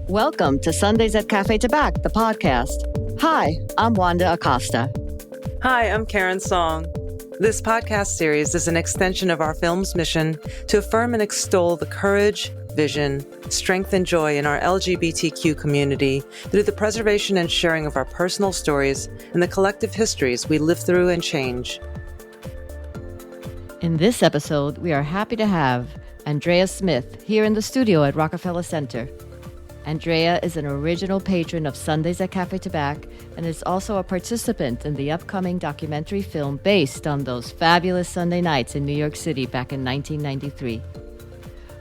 Welcome to Sundays at Café Tabac, the podcast. Hi, I'm Wanda Acosta. Hi, I'm Karen Song. This podcast series is an extension of our film's mission to affirm and extol the courage, vision, strength, and joy in our LGBTQ community through the preservation and sharing of our personal stories and the collective histories we live through and change. In this episode, we are happy to have Andrea Smith here in the studio at Rockefeller Center. Andrea is an original patron of Sundays at Café Tabac and is also a participant in the upcoming documentary film based on those fabulous Sunday nights in New York City back in 1993.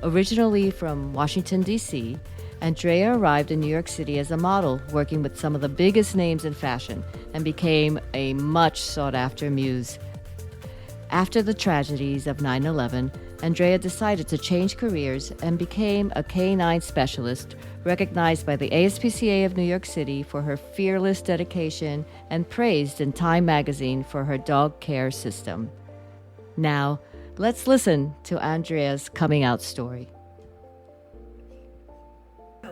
Originally from Washington, D.C., Andrea arrived in New York City as a model, working with some of the biggest names in fashion, and became a much sought-after muse. After the tragedies of 9/11, Andrea decided to change careers and became a canine specialist, recognized by the ASPCA of New York City for her fearless dedication and praised in Time magazine for her dog care system. Now, let's listen to Andrea's coming out story.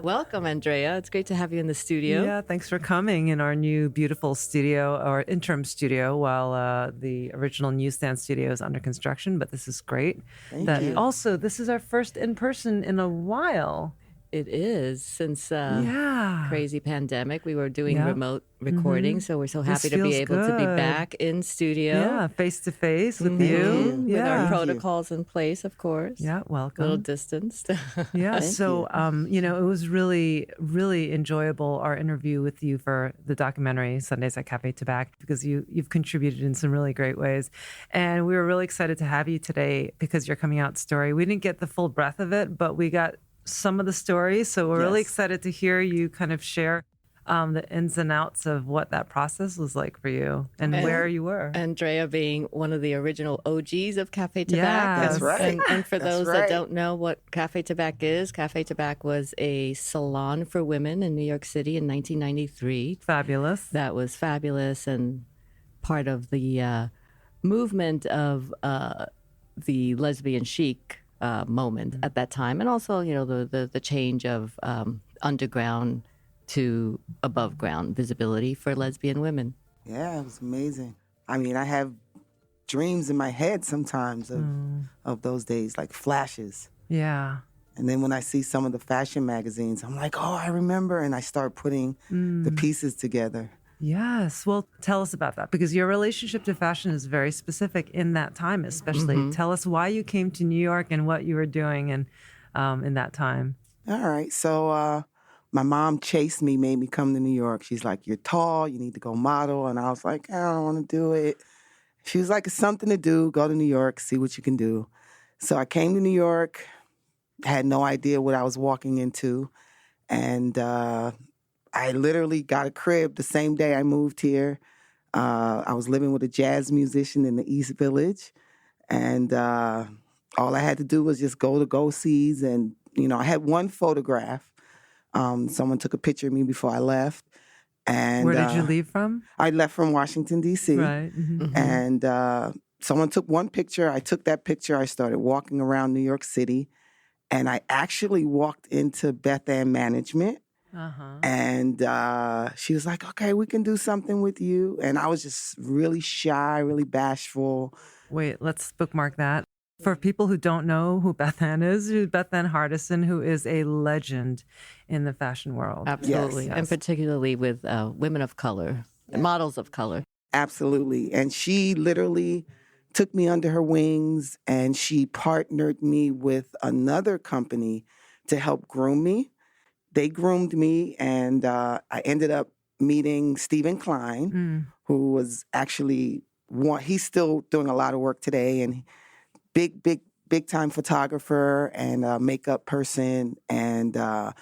Welcome, Andrea. It's great to have you in the studio. Yeah, thanks for coming in our new beautiful studio, or interim studio, while the original Newsstand studio is under construction. But this is great. Thank you. Also, this is our first in person in a while. It is, since Yeah. crazy pandemic. We were doing Yeah. remote recording, so we're so This happy to be feels able to be good. back in studio. Yeah, face to face with Mhm. you. With Yeah. our protocols in place, of course. Yeah, welcome. Little distanced. Yeah, Thank so it was really, really enjoyable, our interview with you for the documentary Sundays at Café Tabac, because you've contributed in some really great ways. And we were really excited to have you today because your coming out story, we didn't get the full breadth of it, but we got some of the stories. So we're really Yes. excited to hear you kind of share the ins and outs of what that process was like for you and where you were. Andrea being one of the original OGs of Café Tabac. Yeah. That's right. And for That's those right. that don't know what Café Tabac is, Café Tabac was a salon for women in New York City in 1993. Fabulous. That was fabulous and part of the movement of the lesbian chic moment at that time. And also, the change of underground to above ground visibility for lesbian women. Yeah, it was amazing. I mean, I have dreams in my head sometimes of those days, like flashes. Yeah. And then when I see some of the fashion magazines, I'm like, oh, I remember. And I start putting the pieces together. Yes. Well, tell us about that, because your relationship to fashion is very specific in that time, especially. Tell us why you came to New York and what you were doing in that time. All right. So my mom chased me, made me come to New York. She's like, you're tall, you need to go model. And I was like, I don't want to do it. She was like, it's something to do. Go to New York, see what you can do. So I came to New York, had no idea what I was walking into. And I literally got a crib the same day I moved here. I was living with a jazz musician in the East Village. And all I had to do was just go to go-sees. And, I had one photograph. Someone took a picture of me before I left. And Where did you leave from? I left from Washington, D.C. Right. Mm-hmm. And someone took one picture. I took that picture. I started walking around New York City. And I actually walked into Beth Ann Management. Uh-huh. And she was like, okay, we can do something with you. And I was just really shy, really bashful. Wait, let's bookmark that. For people who don't know who Beth Ann is, Beth Ann Hardison, who is a legend in the fashion world. Absolutely. Yes. And particularly with women of color, models of color. Absolutely. And she literally took me under her wings and she partnered me with another company to help groom me. They groomed me, and I ended up meeting Stephen Klein, who was actually he's still doing a lot of work today, and big time photographer and a makeup person. And I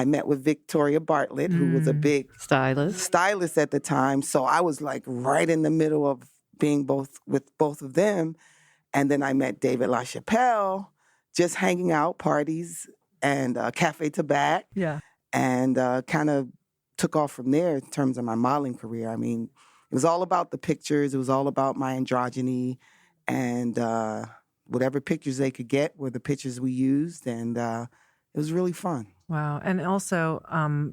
met with Victoria Bartlett, who was a big stylist at the time. So I was like right in the middle of being with both of them. And then I met David LaChapelle, just hanging out, parties, and Café Tabac. Yeah. And kind of took off from there in terms of my modeling career. I mean, it was all about the pictures. It was all about my androgyny. And whatever pictures they could get were the pictures we used. And it was really fun. Wow. And also,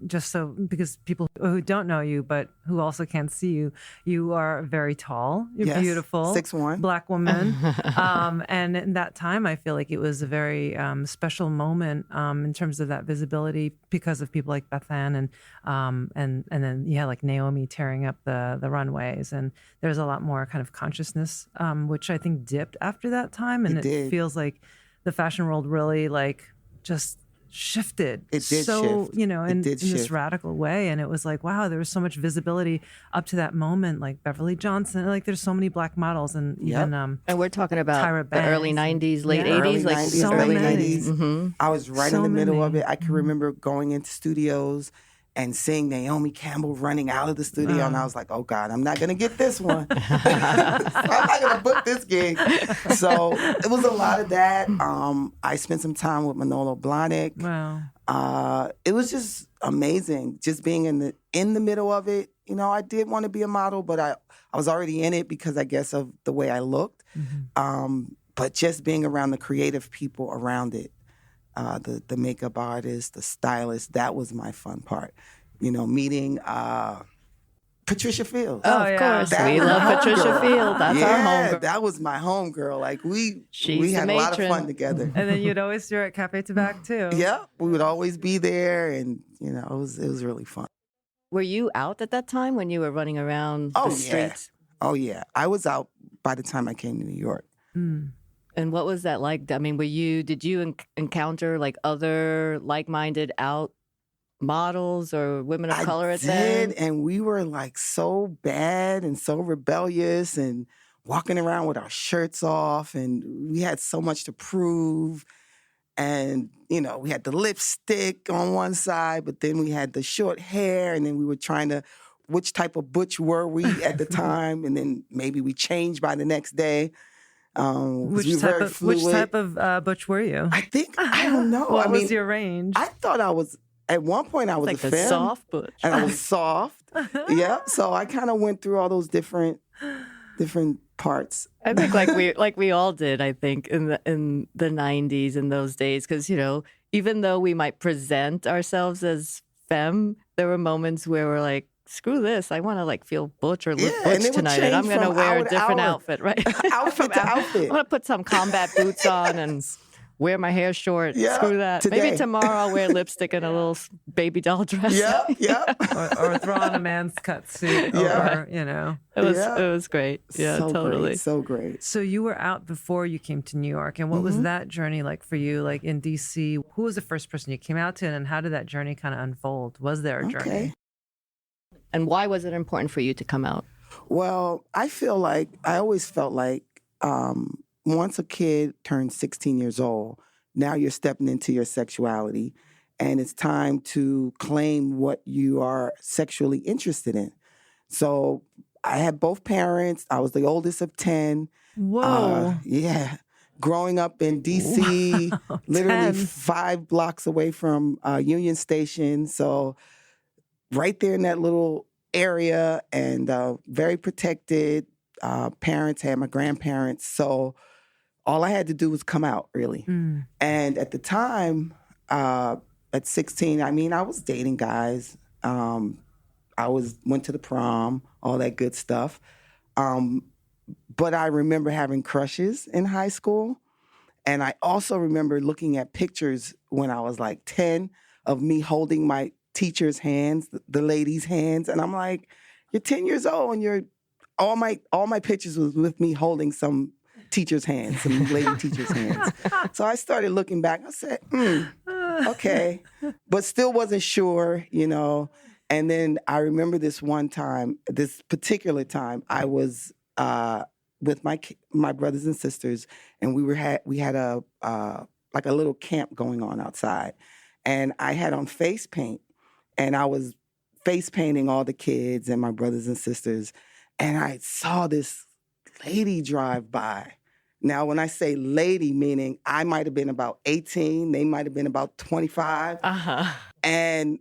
just so, because people who don't know you, but who also can't see you, you are very tall. You're Yes, beautiful. 6'1". Black woman. And in that time, I feel like it was a very special moment in terms of that visibility because of people like Bethan and then, like Naomi tearing up the runways. And there's a lot more kind of consciousness, which I think dipped after that time. And it feels like the fashion world really like just shifted. It did so shift. in this radical way, and it was like, wow, there was so much visibility up to that moment, like Beverly Johnson, like there's so many black models, and even and we're talking about Tyra the early Banks. 90s, late Early 80s, like 90s, so early many. 90s. Mm-hmm. I was right in the middle of it. I can Mm-hmm. remember going into studios and seeing Naomi Campbell running out of the studio, and I was like, oh God, I'm not going to get this one. I'm not going to book this gig. So it was a lot of that. I spent some time with Manolo Blahnik. Wow. It was just amazing, just being in the middle of it. You know, I did want to be a model, but I was already in it because I guess of the way I looked. Mm-hmm. But just being around the creative people around it, the makeup artist, the stylist, that was my fun part. You know, meeting Patricia Fields. Oh, of course. We love Patricia Field. That's our homegirl. That was my homegirl. Like we She's had a lot of fun together. And then you'd always do it at Café Tabac too. Yeah, we would always be there, and you know, it was really fun. Were you out at that time when you were running around the streets? Oh yeah, I was out by the time I came to New York. Mm. And what was that like? I mean, did you encounter like other like-minded out models or women of color at that? that? And we were like so bad and so rebellious and walking around with our shirts off, and we had so much to prove. And, you know, we had the lipstick on one side, but then we had the short hair, and then we were trying to, which type of butch were we at the time? And then maybe we changed by the next day. Which type of butch were you? I don't know. What was your range? I thought I was, at one point I was like a the femme. soft butch. And I was soft. Yeah. So I kind of went through all those different parts. I think like we all did, I think, in the 90s, in those days, because, you know, even though we might present ourselves as femme, there were moments where we're like, screw this, I want to like feel butch or look butch tonight, and I'm going to wear a different outfit, right? Outfit to outfit. I'm going to put some combat boots on and wear my hair short. Yeah, screw that. today. Maybe tomorrow I'll wear lipstick and a little baby doll dress. Yeah. or throw on a man's cut suit over, you know. It was great. Yeah, so totally. Great, so great. So you were out before you came to New York, and what was that journey like for you, like in DC? Who was the first person you came out to, and how did that journey kind of unfold? Was there a journey? And why was it important for you to come out? Well, I always felt like once a kid turns 16 years old, now you're stepping into your sexuality, and it's time to claim what you are sexually interested in. So I had both parents. I was the oldest of 10. Whoa. Yeah. Growing up in D.C., literally 5 blocks away from Union Station. So right there in that little area, and very protected. Parents had my grandparents. So all I had to do was come out, really. Mm. And at the time, at 16, I mean, I was dating guys. I went to the prom, all that good stuff. But I remember having crushes in high school. And I also remember looking at pictures when I was like 10 of me holding my teacher's hands, the ladies' hands. And I'm like, you're 10 years old and all my pictures was with me holding some teacher's hands, some lady teacher's hands. So I started looking back. I said, okay. But still wasn't sure, you know. And then I remember this particular time, I was with my brothers and sisters, and we had a like a little camp going on outside. And I had on face paint, and I was face painting all the kids and my brothers and sisters. And I saw this lady drive by. Now, when I say lady, meaning I might have been about 18, they might have been about 25. Uh-huh. And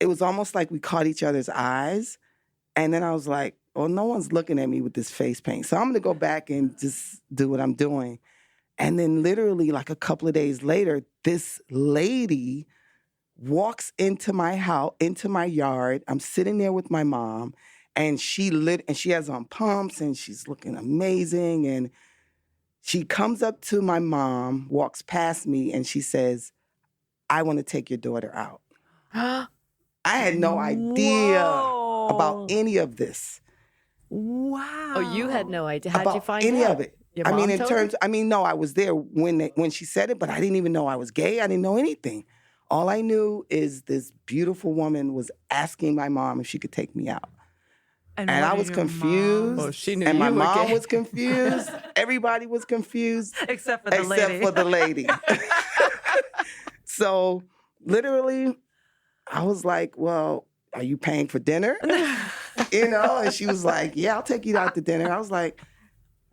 it was almost like we caught each other's eyes. And then I was like, well, no one's looking at me with this face paint. So I'm going to go back and just do what I'm doing. And then literally like a couple of days later, this lady walks into my house, into my yard. I'm sitting there with my mom, and she has on pumps, and she's looking amazing. And she comes up to my mom, walks past me, and she says, "I want to take your daughter out." I had no idea about any of this. Wow. Oh, you had no idea. How'd you About find any out? of it. Your I mom mean, told you? no, I was there when she said it, but I didn't even know I was gay. I didn't know anything. All I knew is this beautiful woman was asking my mom if she could take me out. And I was confused. Oh, she knew and you my were mom gay. was confused. Everybody was confused. Except for the lady. Except for the lady. So literally, I was like, well, are you paying for dinner? And she was like, yeah, I'll take you out to dinner. I was like,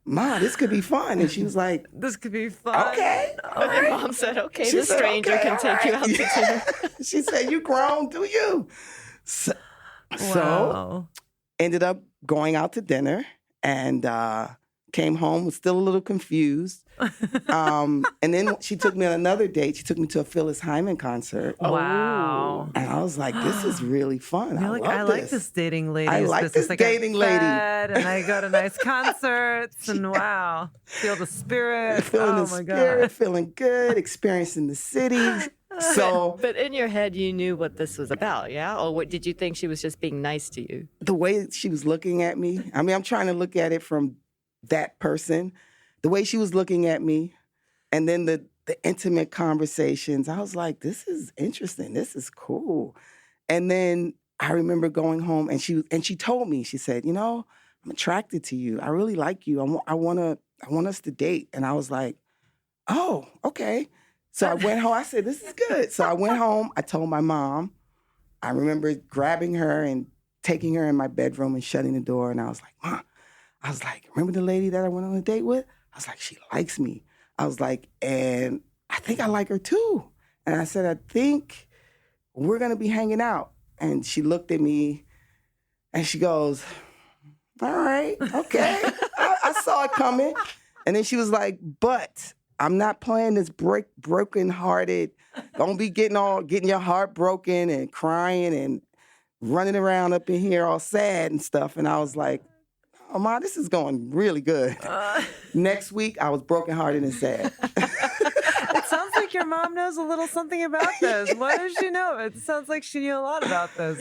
Ma, this could be fun. And she was like, This could be fun. okay. Oh, your mom said, okay, She the said, stranger "Okay, can all take you right." out to dinner. She said, you grown, do you? So Wow. ended up going out to dinner and came home, was still a little confused. And then she took me on another date. She took me to a Phyllis Hyman concert. Wow. And I was like, this is really fun. I like this dating lady. I like this dating lady. And I go to nice concerts and wow. Feel the spirit. Feeling oh the my spirit, God. feeling good, experiencing the city. So But in your head, you knew what this was about, yeah? Or what did you think she was just being nice to you? the way she was looking at me, I mean, I'm trying to look at it from that person. The way she was looking at me, and then the intimate conversations, I was like, this is interesting. This is cool. And then I remember going home, and she told me, she said, I'm attracted to you. I really like you. I want us to date. And I was like, oh, okay. So I went home. I said, this is good. So I went home. I told my mom. I remember grabbing her and taking her in my bedroom and shutting the door. And I was like, Mom, remember the lady that I went on a date with? I was like, she likes me. I was like, and I think I like her too. And I said, I think we're going to be hanging out. And she looked at me and she goes, all right, okay. I saw it coming. And then she was like, but I'm not playing this broken-hearted, don't be getting your heart broken and crying and running around up in here all sad and stuff. And I was like, oh, Ma, this is going really good. Next week, I was brokenhearted and sad. It sounds like your mom knows a little something about this. What does she know? It sounds like she knew a lot about this.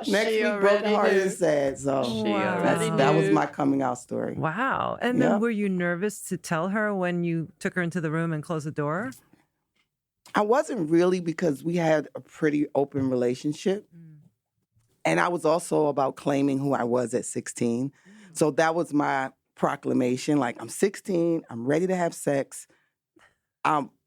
Next week, brokenhearted and sad. So that was my coming out story. Wow. And then were you nervous to tell her when you took her into the room and closed the door? I wasn't really, because we had a pretty open relationship. And I was also about claiming who I was at 16. So that was my proclamation. Like, I'm 16, I'm ready to have sex.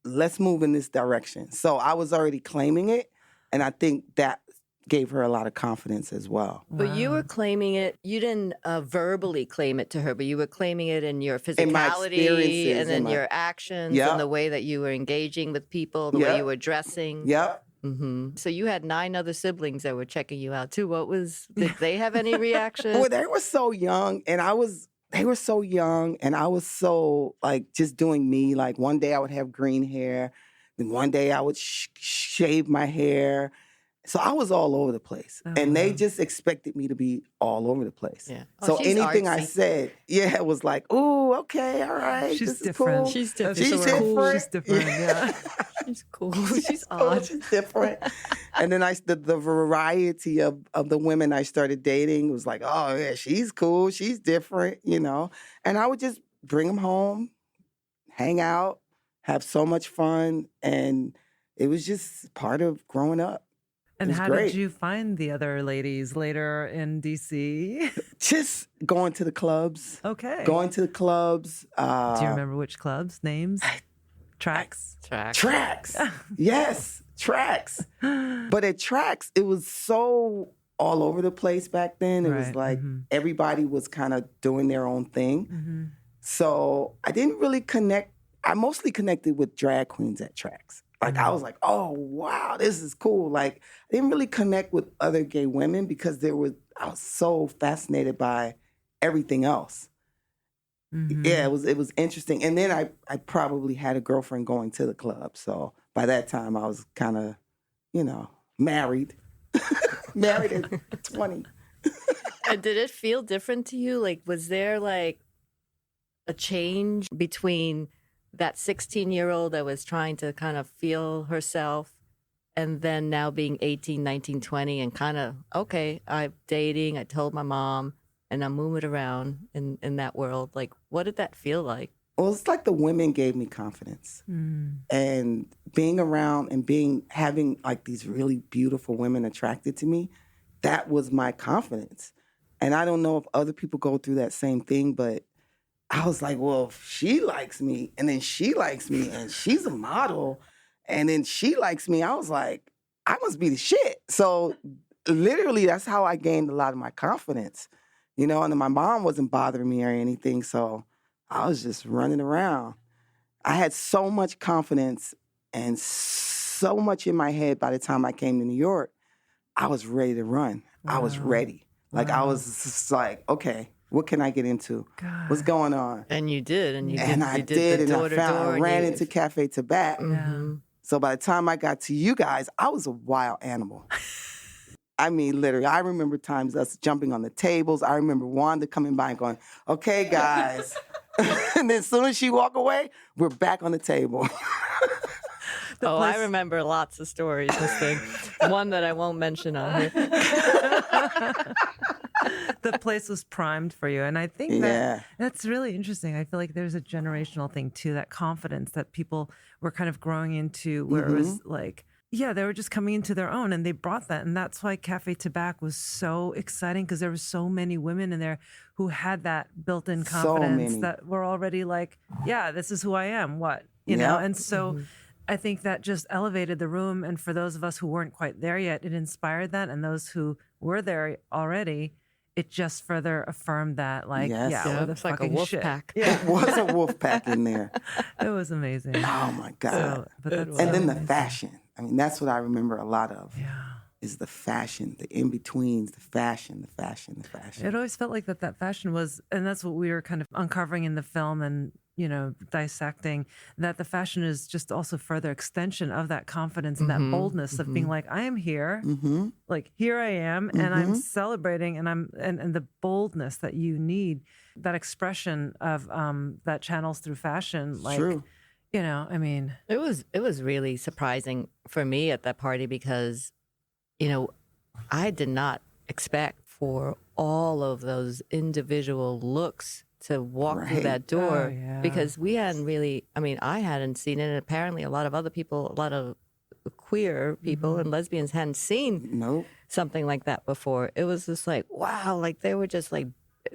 Let's move in this direction. So I was already claiming it. And I think that gave her a lot of confidence as well. But you were claiming it, you didn't verbally claim it to her, but you were claiming it in your physicality and then your actions and the way that you were engaging with people, the way you were dressing. Yep. Mm-hmm. So you had 9 other siblings that were checking you out too. Did they have any reaction? Well, they were so young, and they were so young, and I was so, like, just doing me. Like, one day I would have green hair, then one day I would shave my hair. So I was all over the place. And they just expected me to be all over the place. Yeah. So anything I said, it was like, ooh, okay, all right. She's this different. Is cool. She's different. She's different. She's different, yeah. She's cool. She's odd. She's different. And then the variety of the women I started dating was like, oh, yeah, she's cool. She's different, And I would just bring them home, hang out, have so much fun. And it was just part of growing up. And how did you find the other ladies later in D.C.? Just going to the clubs. Okay. Going to the clubs. Do you remember which clubs? Names? Tracks? Tracks. Yes, Tracks. But at Tracks, it was so all over the place back then. It was like everybody was kind of doing their own thing. So I didn't really connect. I mostly connected with drag queens at Tracks. Like, I was like, oh, wow, this is cool. Like, I didn't really connect with other gay women because I was so fascinated by everything else. Yeah, it was interesting. And then I probably had a girlfriend going to the club. So by that time, I was kind of, married. Married at 20. And did it feel different to you? Like, was there like a change between that 16-year-old that was trying to kind of feel herself and then now being 18, 19, 20 and kind of, okay, I'm dating, I told my mom, and I'm moving around in that world. Like, what did that feel like? Well, it's like the women gave me confidence. And being around and having like these really beautiful women attracted to me, that was my confidence. And I don't know if other people go through that same thing, but I was like, well, if she likes me, and then she likes me, and she's a model, and then she likes me, I was like, I must be the shit. So literally, that's how I gained a lot of my confidence, you know, and then my mom wasn't bothering me or anything, so I was just running around. I had so much confidence and so much in my head by the time I came to New York, I was ready to run. Wow. I was ready. Like, I was just like, okay, what can I get into? God. What's going on? And you did. I ran into Café Tabac. Mm-hmm. So by the time I got to you guys, I was a wild animal. I mean, literally, I remember times us jumping on the tables. I remember Wanda coming by and going, okay, guys. And then as soon as she walk away, we're back on the table. I remember lots of stories, this thing. One that I won't mention on here. The place was primed for you. And I think that's really interesting. I feel like there's a generational thing too, that confidence that people were kind of growing into where it was like, yeah, they were just coming into their own and they brought that. And that's why Café Tabac was so exciting because there were so many women in there who had that built-in confidence that were already like, yeah, this is who I am. What? You know? And so I think that just elevated the room. And for those of us who weren't quite there yet, it inspired that. And those who were there already, it just further affirmed that, like, we're the like a wolf pack. Yeah. It was a wolf pack in there. It was amazing. Oh, my God. And then the fashion. I mean, that's what I remember a lot of. Yeah. Is the fashion, the in-betweens, the fashion. It always felt like that fashion was, and that's what we were kind of uncovering in the film and, you know, dissecting, that the fashion is just also further extension of that confidence and that boldness of being like, I am here, like here I am, and I'm celebrating, and and the boldness that you need, that expression of that channels through fashion, like. True. You know, I mean, it was really surprising for me at that party because, you know, I did not expect for all of those individual looks to walk through that door because we hadn't really, I mean, I hadn't seen it. And apparently a lot of other people, a lot of queer people and lesbians hadn't seen something like that before. It was just like, wow, like they were just like,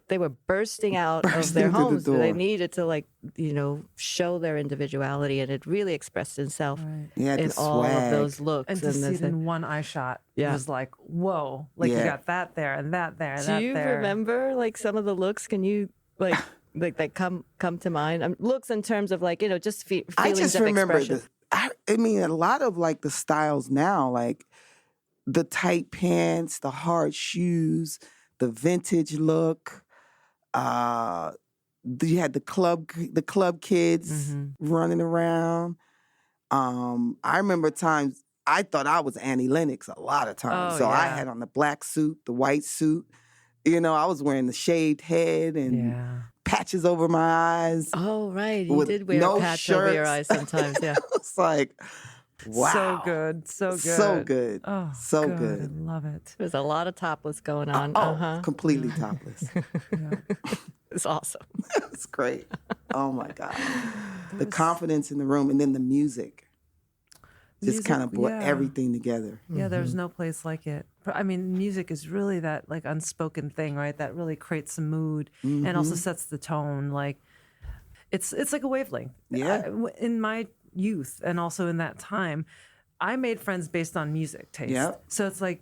they were bursting out of their homes. They needed to, like, you know, show their individuality, and it really expressed itself in all of those looks. And to see it in one eye shot was like, whoa, like you got that there and that there. Do you remember like some of the looks? Can you like that come to mind? Looks in terms of like, you know, just feelings of expression. I just remember I mean, a lot of like the styles now, like the tight pants, the hard shoes, the vintage look. You had the club kids running around. I remember times I thought I was Annie Lennox a lot of times. I had on the black suit, the white suit. You know, I was wearing the shaved head and patches over my eyes. Oh, right. You did wear a patch over your eyes sometimes, yeah. It's like, wow. So good. So good. Oh, so good. I love it. There's a lot of topless going on. Completely topless. It's awesome. It's great. Oh, my God. The confidence in the room and then the music. Just kind of brought everything together. Yeah, there's no place like it. I mean, music is really that like unspoken thing, right? That really creates a mood and also sets the tone. Like, it's like a wavelength. Yeah. In my youth and also in that time, I made friends based on music taste. Yep. So it's like,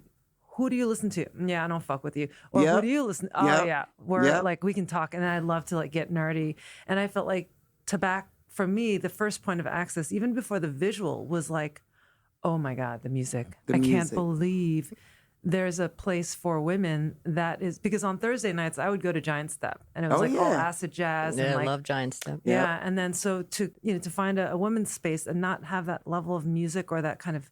who do you listen to? Yeah, I don't fuck with you. Or who do you listen to? Oh, yeah. We're like, we can talk. And I love to like get nerdy. And I felt like Tabac, for me, the first point of access, even before the visual, was like, oh my God, the music. I can't believe there's a place for women that is, because on Thursday nights, I would go to Giant Step and it was all acid jazz. Yeah, and like, I love Giant Step. Yeah. And then so to find a woman's space and not have that level of music or that kind of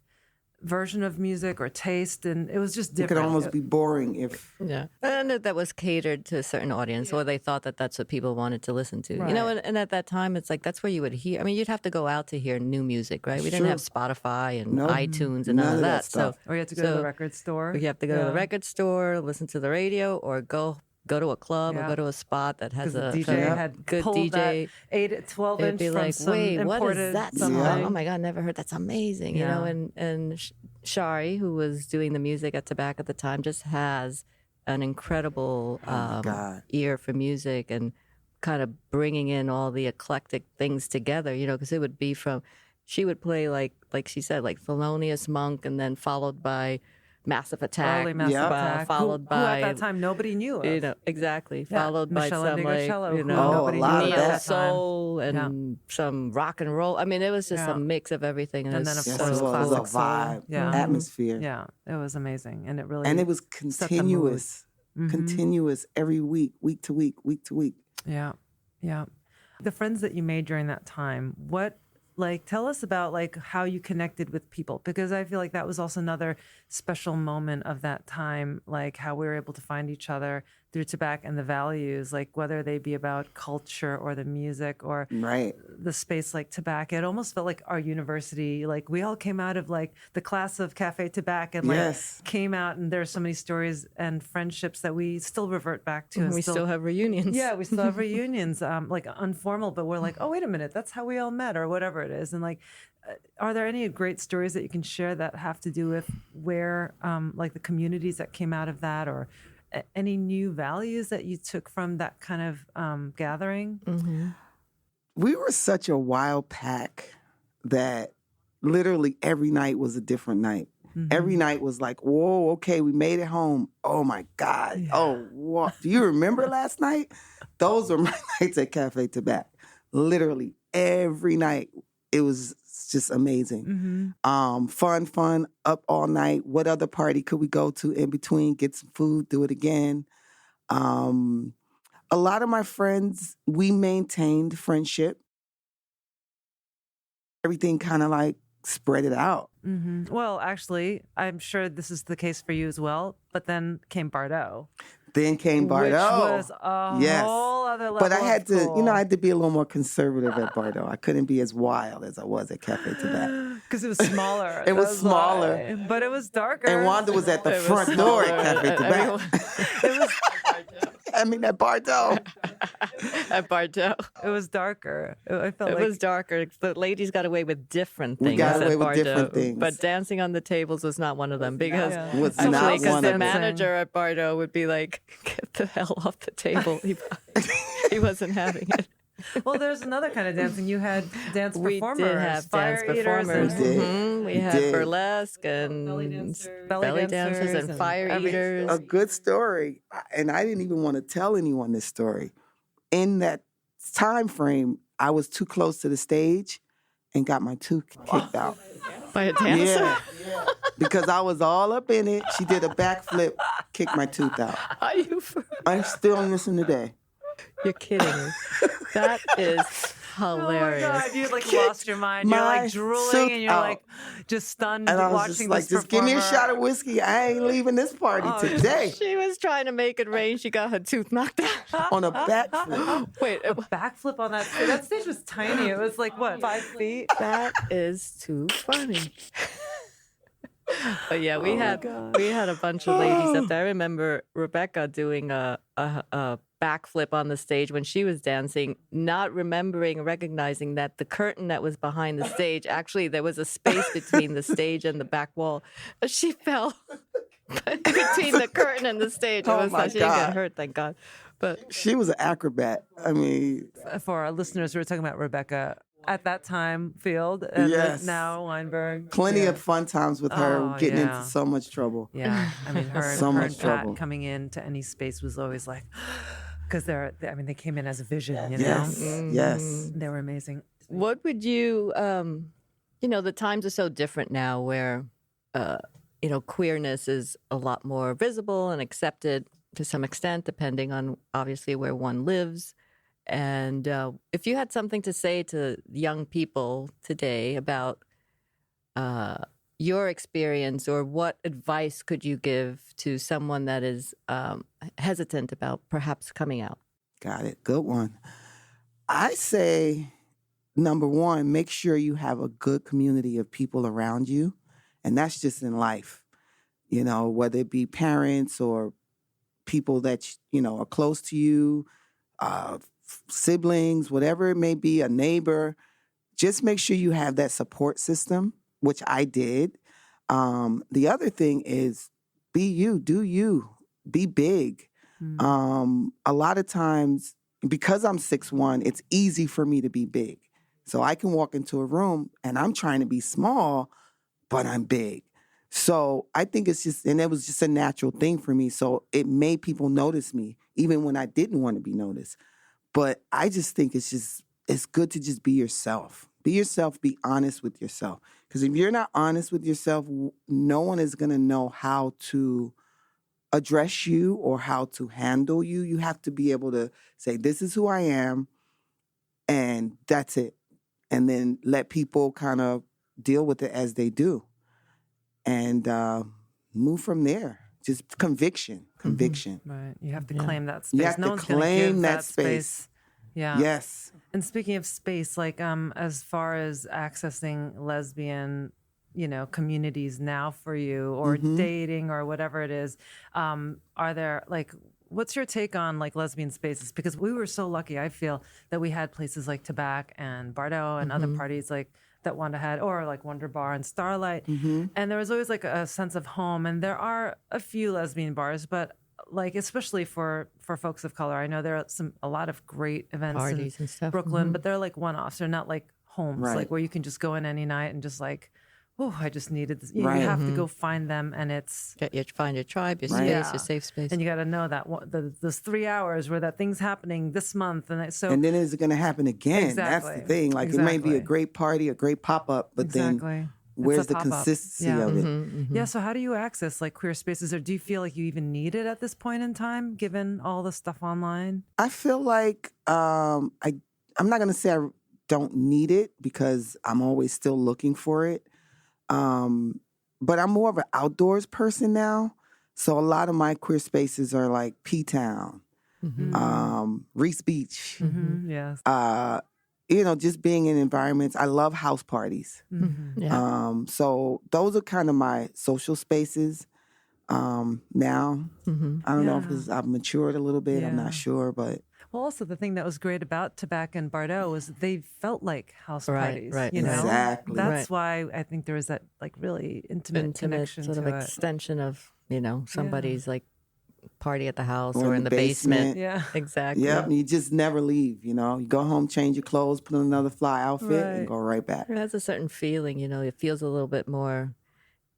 version of music or taste, and it was just different. It could almost be boring if... Yeah. And that was catered to a certain audience, or they thought that that's what people wanted to listen to. Right. You know, and at that time, it's like, that's where you would hear. I mean, you'd have to go out to hear new music, right? We didn't have Spotify and iTunes and none of that. Stuff. So, or you have to go to the record store. You have to go to the record store, listen to the radio, or go to a club or go to a spot that has a DJ had good pulled DJ. That 12 inch be from like, some wait, what imported is that something. song? Oh my God, never heard. That's amazing. You know, and Shari, who was doing the music at Tabac at the time, just has an incredible ear for music and kind of bringing in all the eclectic things together, you know, because it would be she would play like she said, like Thelonious Monk, and then followed by Massive Attack, followed by who at that time nobody knew of. You know, exactly. Followed by Michelle some Indigo-Cello, you know, a lot of neo that soul and some rock and roll. I mean, it was just a mix of everything, and then of Yes, course it was classic a vibe, soul. atmosphere. Yeah, it was amazing, and it really And it was continuous, continuous every week to week, week to week. Yeah, yeah. The friends that you made during that time, tell us about how you connected with people, because I feel like that was also another special moment of that time, like how we were able to find each other through Tabac and the values, like whether they be about culture or the music or the space like Tabac. It almost felt like our university, like we all came out of like the class of Café Tabac and came out, and there's so many stories and friendships that we still revert back to. And we still have reunions. Yeah, we still have reunions, like informal, but we're like, oh, wait a minute, that's how we all met or whatever it is. And like, are there any great stories that you can share that have to do with where, like the communities that came out of that, or any new values that you took from that kind of gathering? Mm-hmm. We were such a wild pack that literally every night was a different night. Mm-hmm. Every night was like, whoa, okay, we made it home. Oh my God. Yeah. Oh, what? Do you remember last night? Those were my nights at Café Tabac. Literally every night. It was just amazing. Mm-hmm. Fun, up all night. What other party could we go to in between? Get some food, do it again. A lot of my friends, we maintained friendship. Everything kind of like spread it out. Mm-hmm. Well, actually, I'm sure this is the case for you as well, but then came Bardot. Then came Bardot. Which was a whole other level. But I had to be a little more conservative at Bardot. I couldn't be as wild as I was at Café Tabac. Because it was smaller. It was smarter. But it was darker. And Wanda was at the front door at Café Tabac. It was... I mean, at Bardot. At Bardot. It was darker. It was darker. The ladies got away with different things. We got away with different things. But dancing on the tables was not one of them. Because the manager at Bardot would be like, get the hell off the table. He wasn't having it. Well, there's another kind of dancing. You had dance performers. We did have dance performers. We had burlesque and belly dancers and fire eaters. A good story. And I didn't even want to tell anyone this story. In that time frame, I was too close to the stage and got my tooth kicked out. By a dancer? Yeah. Because I was all up in it. She did a backflip, kicked my tooth out. Are you for... I'm still missing today. You're kidding me. That is hilarious. Oh my God, you lost your mind. You're like drooling and you're like just stunned and I was watching just like, this just give me a shot of whiskey. I ain't leaving this party today. She was trying to make it rain. She got her tooth knocked out. On a backflip. Wait, a backflip on that stage? That stage was tiny. It was like, what, 5 feet? That is too funny. But yeah, we had a bunch of ladies up there. I remember Rebecca doing a backflip on the stage when she was dancing, not recognizing that the curtain that was behind the stage, actually there was a space between the stage and the back wall. She fell between the curtain and the stage. It was like she didn't get hurt, thank God. But she was an acrobat. I mean, for our listeners, we were talking about Rebecca at that time, Field, and now Weinberg. Plenty of fun times with her, getting into so much trouble. Yeah, I mean, her so and much trouble. Pat coming into any space was always like, because they came in as a vision, you know? Yes. They were amazing. What would you, the times are so different now where, queerness is a lot more visible and accepted to some extent, depending on obviously where one lives. And if you had something to say to young people today about your experience, or what advice could you give to someone that is hesitant about perhaps coming out? Got it. Good one. I say, number one, make sure you have a good community of people around you. And that's just in life, you know, whether it be parents or people that, you know, are close to you, siblings, whatever it may be, a neighbor. Just make sure you have that support system, which I did. The other thing is be you, do you, be big. A lot of times, because I'm 6'1", it's easy for me to be big. So I can walk into a room and I'm trying to be small, but I'm big. So I think it's just, and it was just a natural thing for me. So it made people notice me, even when I didn't want to be noticed. But I just think it's good to just be yourself. Be yourself, be honest with yourself. Because if you're not honest with yourself, no one is going to know how to address you or how to handle you. You have to be able to say, this is who I am, and that's it. And then let people kind of deal with it as they do. And move from there. Just conviction. Right. You have to claim that space. You have to claim that space. Yeah. Yes. And speaking of space, like as far as accessing lesbian, you know, communities now for you, or dating or whatever it is, are there, like, what's your take on like lesbian spaces? Because we were so lucky, I feel, that we had places like Tabac and Bardot and other parties like that Wanda had, or like Wonder Bar and Starlight. And there was always like a sense of home. And there are a few lesbian bars, but like, especially for folks of color, I know there are a lot of great events Parties in and stuff. Brooklyn, but they're like one-offs. They're not like homes, like where you can just go in any night and just like, oh, I just needed this. You have to go find them, and it's find your tribe, your space, your safe space, and you got to know that those 3 hours where that thing's happening this month, and then is it going to happen again? Exactly. That's the thing. Like it may be a great party, a great pop up, but then where's the consistency of it? Yeah. So how do you access like queer spaces, or do you feel like you even need it at this point in time, given all the stuff online? I feel like I'm not going to say I don't need it, because I'm always still looking for it. But I'm more of an outdoors person now. So a lot of my queer spaces are like P-Town, Reese Beach. Yes. You know, just being in environments. I love house parties. So those are kind of my social spaces now. I don't know if I've matured a little bit. I'm not sure, but... Well, also the thing that was great about Tabac and Bardot was they felt like house parties. Right. You know? Exactly. That's why I think there was that like really intimate connection sort to of it. extension of, you know, somebody's like party at the house or in the basement. Yeah, exactly. Yep, you just never leave. You know, you go home, change your clothes, put on another fly outfit, and go right back. It has a certain feeling. You know, it feels a little bit more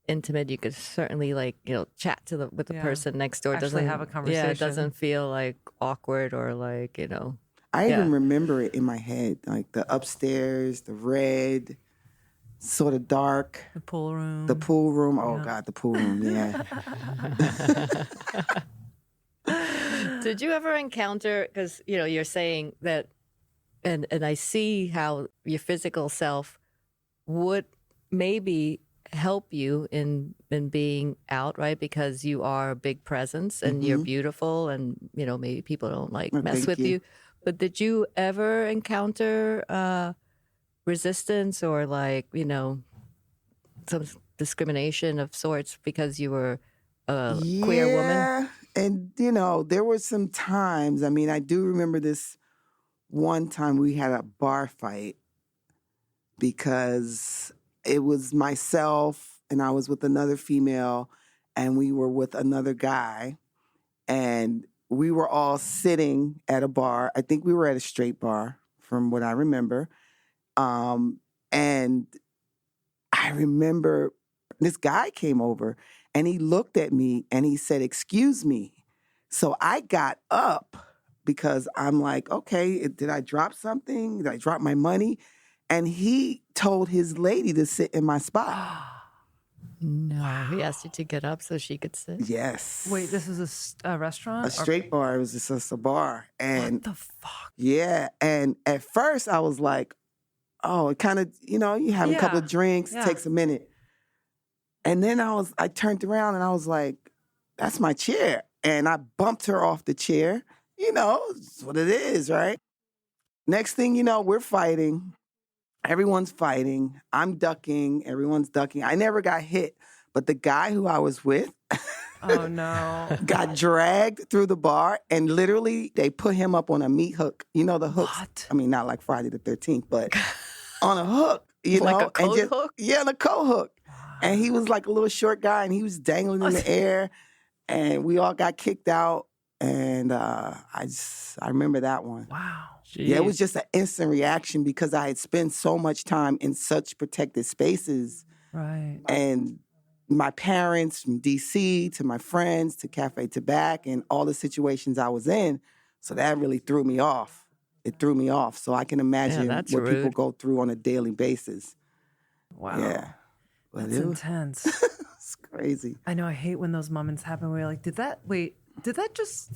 intimate. You could certainly like, you know, chat with the person next door. Actually have a conversation. Yeah, it doesn't feel like awkward or like, you know. I even remember it in my head, like the upstairs, the red, sort of dark. The pool room. Oh God, the pool room. Yeah. Did you ever encounter, because, you know, you're saying that, and I see how your physical self would maybe help you in being out, right? Because you are a big presence and you're beautiful, and, you know, maybe people don't like mess with you. But did you ever encounter resistance or like, you know, some discrimination of sorts because you were a queer woman? Yeah, and, you know, there were some times, I mean, I do remember this one time we had a bar fight because it was myself and I was with another female and we were with another guy, and we were all sitting at a bar. I think we were at a straight bar from what I remember. And I remember this guy came over and he looked at me and he said, "Excuse me." So I got up because I'm like, okay, did I drop something? Did I drop my money? And he told his lady to sit in my spot. No, he asked you to get up so she could sit? Yes. Wait, this is a restaurant? A straight bar. It was just a bar. And what the fuck? Yeah. And at first I was like, oh, it kind of, you know, you have a couple of drinks, it takes a minute. And then I turned around and I was like, that's my chair. And I bumped her off the chair. You know, it's what it is, right? Next thing you know, we're fighting. Everyone's fighting. I'm ducking. Everyone's ducking. I never got hit. But the guy who I was with oh, no. got dragged through the bar, and literally they put him up on a meat hook. You know the hooks? What? I mean, not like Friday the 13th, but on a hook, you like know? a coat hook? Yeah, on a coat hook. And he was like a little short guy, and he was dangling in the air, and we all got kicked out. And I remember that one. Wow. Jeez. Yeah, it was just an instant reaction because I had spent so much time in such protected spaces. Right. And my parents from D.C. to my friends to Café Tabac and all the situations I was in. So that really threw me off. It threw me off. So I can imagine what people go through on a daily basis. Wow. Yeah. But that's intense. It's crazy. I know. I hate when those moments happen where you're like, did that just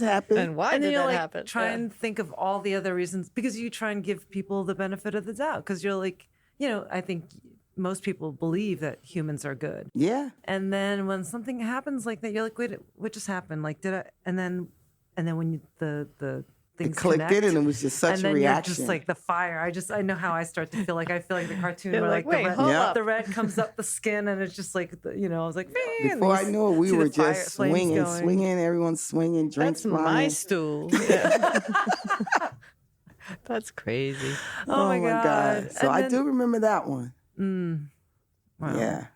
happen? And why and did then that you're happen? Try and think of all the other reasons because you try and give people the benefit of the doubt because you're like, I think most people believe that humans are good. Yeah. And then when something happens like that, you're like, wait, what just happened? Like, did I? And then when the things it clicked connect, in and it was just such and then a reaction. You're just like the fire. I know how I start to feel like I feel like the cartoon where like, like wait, hold up. the red comes up the skin and it's just like, I was like, before I knew it, we were just swinging, everyone's swinging, drinks That's flying. my stool. Yeah. That's crazy. Oh my God. So I do remember that one. Wow. Yeah.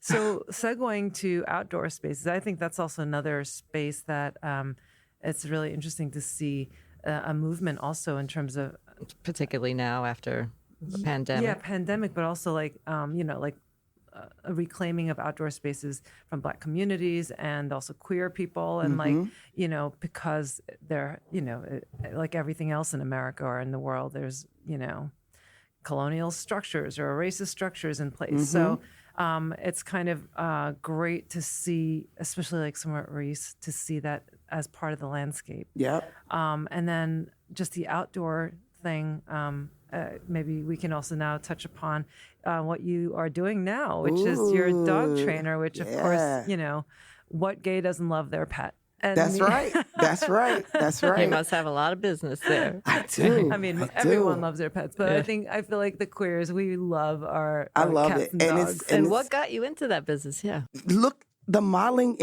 So segueing to outdoor spaces, I think that's also another space that it's really interesting to see a movement also in terms of Particularly now after the pandemic. Yeah, pandemic, but also like a reclaiming of outdoor spaces from Black communities and also queer people, and because they're like everything else in America or in the world, there's colonial structures or racist structures in place. So it's kind of great to see, especially like somewhere at Reese, to see that as part of the landscape. Yep. And then just the outdoor thing, maybe we can also now touch upon what you are doing now, which is you're a dog trainer, which of course, what gay doesn't love their pet? And That's right. That's right. That's right. You must have a lot of business there. I do. I mean, everyone loves their pets, but I feel like the queers, we love our cats and dogs. And what got you into that business? Yeah. Look, the modeling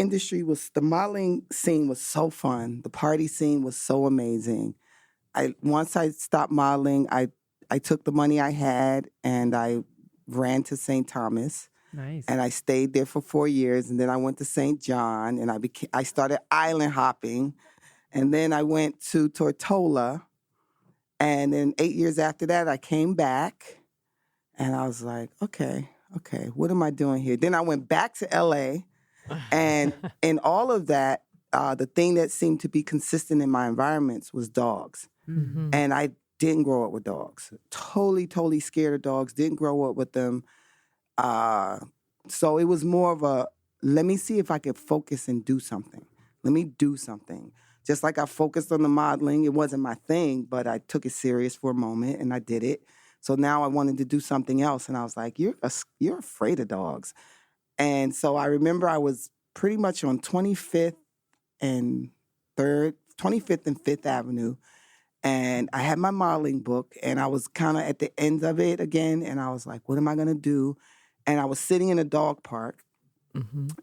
scene was so fun. The party scene was so amazing. Once I stopped modeling, I took the money I had and I ran to St. Thomas. Nice. And I stayed there for 4 years, and then I went to St. John, and I started island hopping, and then I went to Tortola, and then 8 years after that, I came back, and I was like, okay, what am I doing here? Then I went back to L.A., and in all of that, the thing that seemed to be consistent in my environments was dogs, and I didn't grow up with dogs. Totally scared of dogs. Didn't grow up with them. So it was more of a, let me see if I could focus and do something. Let me do something. Just like I focused on the modeling, it wasn't my thing, but I took it serious for a moment and I did it. So now I wanted to do something else. And I was like, you're afraid of dogs. And so I remember I was pretty much on 25th and 5th Avenue. And I had my modeling book, and I was kind of at the end of it again, and I was like, what am I going to do? And I was sitting in a dog park,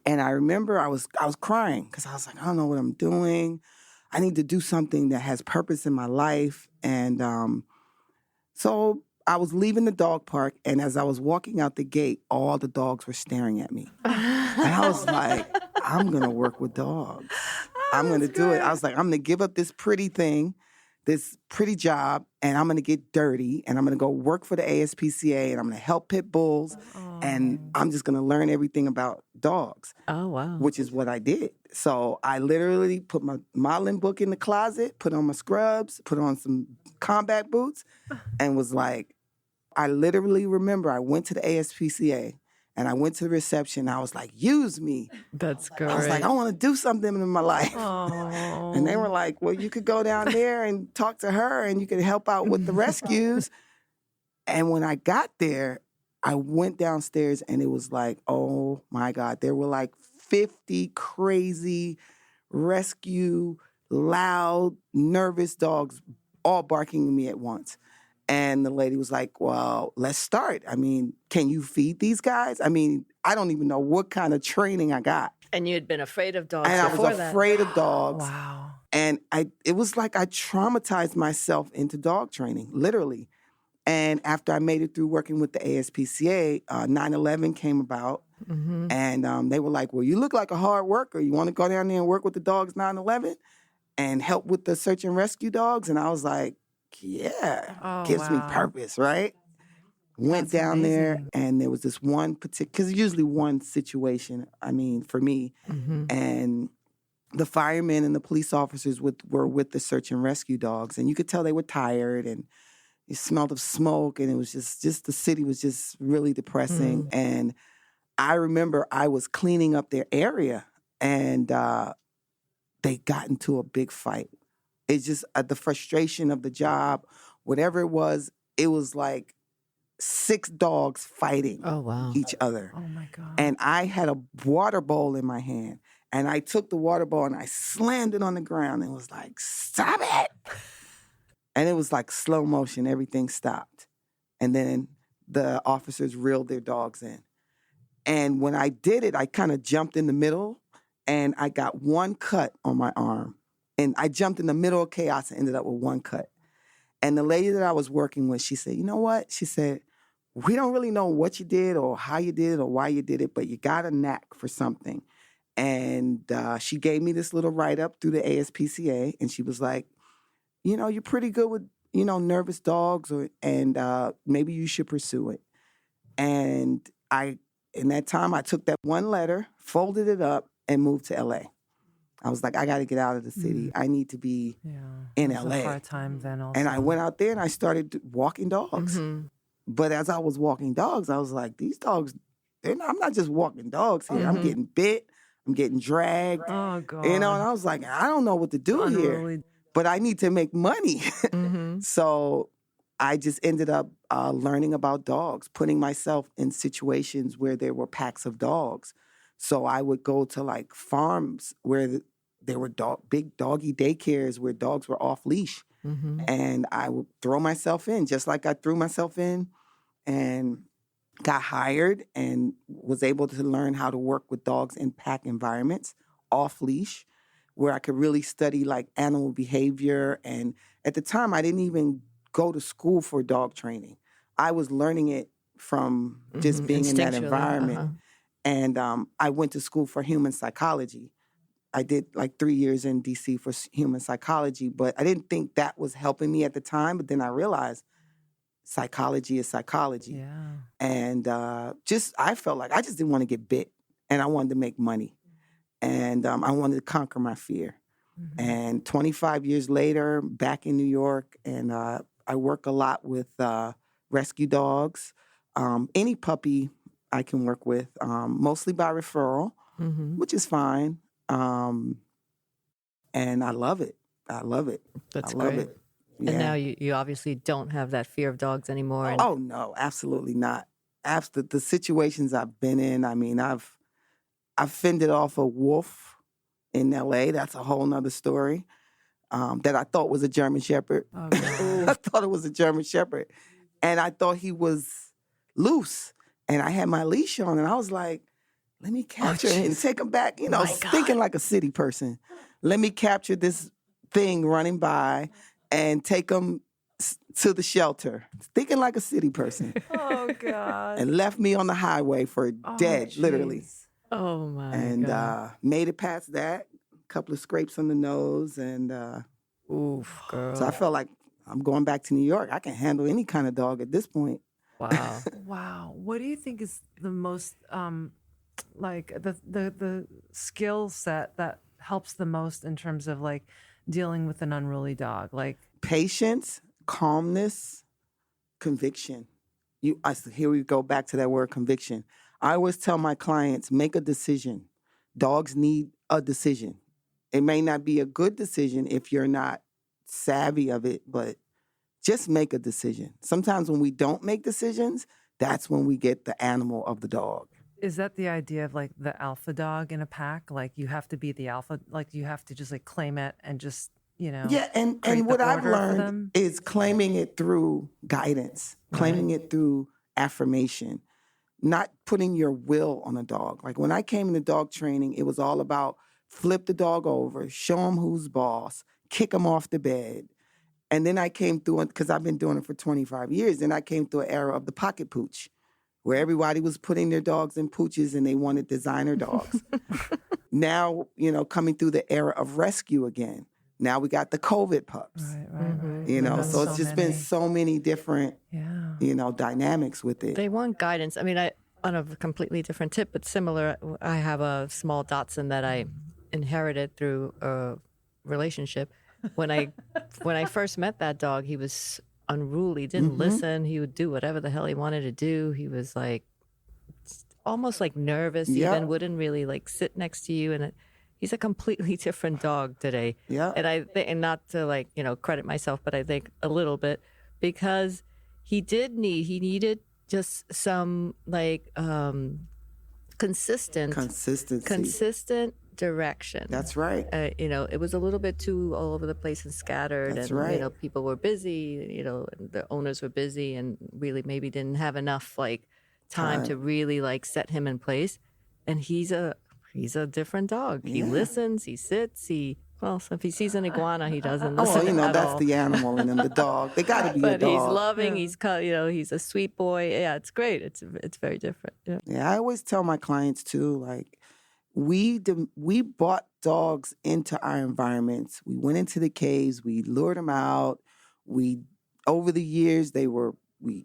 and I remember I was crying because I was like, I don't know what I'm doing. I need to do something that has purpose in my life. And so I was leaving the dog park, and as I was walking out the gate, all the dogs were staring at me. And I was like, I'm going to work with dogs. I'm going to do it. I was like, I'm going to give up this pretty thing, this pretty job, and I'm going to get dirty, and I'm going to go work for the ASPCA, and I'm going to help pit bulls, and I'm just going to learn everything about dogs. Oh, wow. Which is what I did. So I literally put my modeling book in the closet, put on my scrubs, put on some combat boots, and was like, I literally remember I went to the ASPCA, and I went to the reception, and I was like, use me. That's great. I was like, I want to do something in my life. Oh. And they were like, well, you could go down there and talk to her, and you could help out with the rescues. And when I got there, I went downstairs and it was like, oh my God, there were like 50 crazy, rescue, loud, nervous dogs all barking at me at once. And the lady was like, well, let's start. I mean, can you feed these guys? I mean, I don't even know what kind of training I got. And you had been afraid of dogs and before I was afraid of dogs. Wow. And it was like I traumatized myself into dog training, literally. And after I made it through working with the ASPCA, 9/11 came about. Mm-hmm. And they were like, well, you look like a hard worker. You want to go down there and work with the dogs 9/11 and help with the search and rescue dogs? And I was like, yeah, gives me purpose, right? Went down there, and there was this one particular, because usually one situation, I mean, for me, and the firemen and the police officers were with the search and rescue dogs, and you could tell they were tired, and you smelled of smoke, and it was just the city was just really depressing. And I remember I was cleaning up their area, and they got into a big fight. It's just the frustration of the job, whatever it was like 6 dogs fighting each other. Oh, my God. And I had a water bowl in my hand. And I took the water bowl and I slammed it on the ground and was like, stop it. And it was like slow motion. Everything stopped. And then the officers reeled their dogs in. And when I did it, I kind of jumped in the middle and I got one cut on my arm. And I jumped in the middle of chaos and ended up with one cut. And the lady that I was working with, she said, you know what? She said, we don't really know what you did or how you did it or why you did it, but you got a knack for something. And she gave me this little write-up through the ASPCA, and she was like, you know, you're pretty good with, you know, nervous dogs, and maybe you should pursue it. And in that time, I took that one letter, folded it up, and moved to LA. I was like, I got to get out of the city. I need to be in LA. A hard time then also. And I went out there and I started walking dogs. But as I was walking dogs, I was like, these dogs, I'm not just walking dogs here. I'm getting bit. I'm getting dragged. Oh, God. You know, and I was like, I don't know what to do here. But I need to make money. So I just ended up learning about dogs, putting myself in situations where there were packs of dogs. So I would go to like farms where there were big doggy daycares where dogs were off leash. And I would throw myself in, just like I threw myself in and got hired and was able to learn how to work with dogs in pack environments, off leash, where I could really study like animal behavior. And at the time, I didn't even go to school for dog training. I was learning it from just being in that environment. And I went to school for human psychology. I did like 3 years in DC for human psychology, but I didn't think that was helping me at the time. But then I realized psychology is psychology. Yeah. And I felt like I just didn't want to get bit, and I wanted to make money. And I wanted to conquer my fear. And 25 years later, back in New York, and I work a lot with rescue dogs. Any puppy I can work with, mostly by referral, which is fine. And I love it. I love it. That's great. It. Yeah. And now you obviously don't have that fear of dogs anymore. Oh, no, absolutely not. The situations I've been in, I mean, I've fended off a wolf in LA. That's a whole nother story. That I thought was a German Shepherd. Oh, no. I thought it was a German Shepherd. And I thought he was loose. And I had my leash on, and I was like, let me capture him and take him back, you know, thinking like a city person. Let me capture this thing running by and take him to the shelter, thinking like a city person. Oh, God. And left me on the highway for dead, literally. Oh, my God. And made it past that, a couple of scrapes on the nose, and oof, girl. So I felt like I'm going back to New York. I can handle any kind of dog at this point. Wow. Wow. What do you think is the most, like the skill set that helps the most in terms of like dealing with an unruly dog? Like patience, calmness, conviction. Here we go back to that word conviction. I always tell my clients, make a decision. Dogs need a decision. It may not be a good decision if you're not savvy of it, but just make a decision. Sometimes when we don't make decisions, that's when we get the animal of the dog. Is that the idea of like the alpha dog in a pack? Like you have to be the alpha, like you have to just like claim it and just, Yeah, and what I've learned is claiming it through guidance, claiming it through affirmation, not putting your will on a dog. Like when I came into dog training, it was all about flip the dog over, show him who's boss, kick him off the bed. And then I came through, because I've been doing it for 25 years, then I came through an era of the pocket pooch, where everybody was putting their dogs in pooches and they wanted designer dogs. Now, coming through the era of rescue again. Now we got the COVID pups. Right. So it's just been so many different, dynamics with it. They want guidance. I mean, on a completely different tip, but similar, I have a small Dachshund that I inherited through a relationship. When I first met that dog, he was unruly, didn't listen. He would do whatever the hell he wanted to do. He was like almost like nervous, even wouldn't really like sit next to you. And he's a completely different dog today. Yeah. And and not to credit myself, but I think a little bit, because he needed just some consistent direction. That's right. It was a little bit too all over the place and scattered. That's and right. People were busy, and the owners were busy and really maybe didn't have enough time to really set him in place. And he's a different dog. He listens, he sits, so if he sees an iguana, he doesn't listen at that's all. the animal in him, the dog. They got to be a dog. But he's loving, he's a sweet boy. Yeah, it's great. It's very different. Yeah, I always tell my clients too, we brought dogs into our environments. We went into the caves. We lured them out. Over the years, we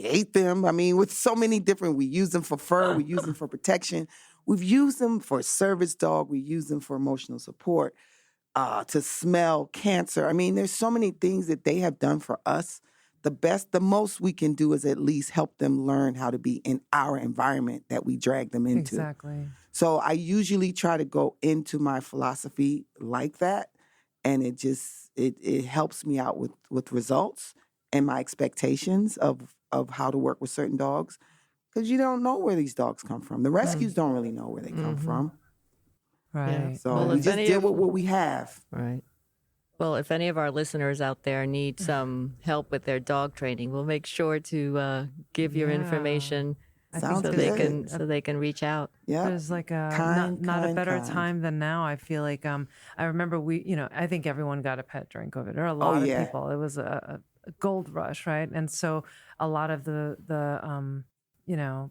ate them. I mean, with so many different, we use them for fur. We use them for protection. We've used them for a service dog. We use them for emotional support, to smell cancer. I mean, there's so many things that they have done for us. The most we can do is at least help them learn how to be in our environment that we drag them into. Exactly. So I usually try to go into my philosophy like that, and it helps me out with results and my expectations of how to work with certain dogs, because you don't know where these dogs come from. The rescues don't really know where they come from. Right. Yeah. So we just deal with what we have. Right. Well, if any of our listeners out there need some help with their dog training, we'll make sure to give your information so they can reach out. Yeah. There's not a better time than now. I feel like I remember I think everyone got a pet during COVID. There are a lot of people. It was a gold rush, right? And so a lot of the